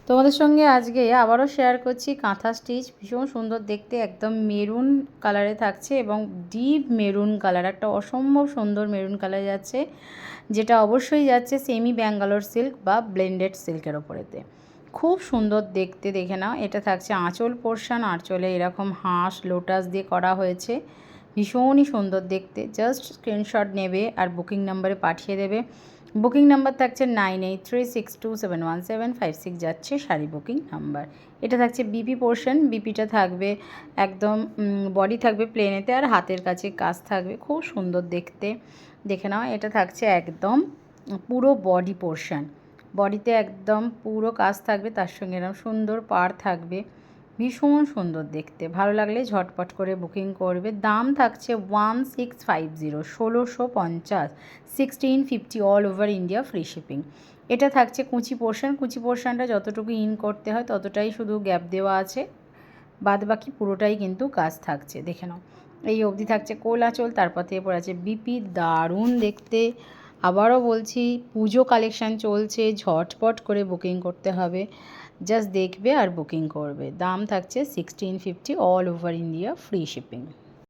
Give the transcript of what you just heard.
তোমাদের সঙ্গে আজকে আবারও শেয়ার করছি কাঁথা স্টিচ। ভীষণ সুন্দর দেখতে, একদম মেরুন কালারে থাকছে এবং ডিপ মেরুন কালার, একটা অসম্ভব সুন্দর মেরুন কালার যাচ্ছে, যেটা অবশ্যই যাচ্ছে সেমি ব্যাঙ্গালোর সিল্ক বা ব্লেন্ডেড সিল্কের ওপরেতে। খুব সুন্দর দেখতে, দেখে নাও। এটা থাকছে আঁচল পোর্শন, আঁচলে এরকম হাঁস লোটাস দিয়ে করা হয়েছে, ভীষণই সুন্দর দেখতে। জাস্ট স্ক্রিনশট নেবে আর বুকিং নাম্বারে পাঠিয়ে দেবে। বুকিং নাম্বার থাকছে 9836271756 যাচ্ছে শাড়ি বুকিং নাম্বার। এটা থাকছে বিপি পোর্শন, বিপিটা থাকবে একদম বডি থাকবে প্লেনেতে আর হাতের কাছে কাজ থাকবে, খুব সুন্দর দেখতে, দেখে নাও। এটা থাকছে একদম পুরো বডি পোর্শন, বডিতে একদম পুরো কাজ থাকবে, তার সঙ্গে এরকম সুন্দর পাড় থাকবে, ভীষণ সুন্দর দেখতে। ভালো লাগলে ঝটপট করে বুকিং করবে। দাম থাকছে 1650, 1650, 1650 all over India, free shipping. এটা থাকছে কুচি পোর্শন, কুচি পোর্শনটা যতটুকু ইন করতে হয় ততটাই শুধু গ্যাপ দেওয়া আছে, বাদ বাকি পুরোটাই কিন্তু কাজ থাকছে, দেখে নাও। এই অবধি থাকছে কোল আঁচল, তারপর থেকে পরে আছে বিপি, দারুণ দেখতে। আবারও বলছি, পুজো কালেকশান চলছে, ঝটপট করে বুকিং করতে হবে। জাস্ট দেখবে আর বুকিং করবে। দাম থাকছে 1650 all over India, free shipping.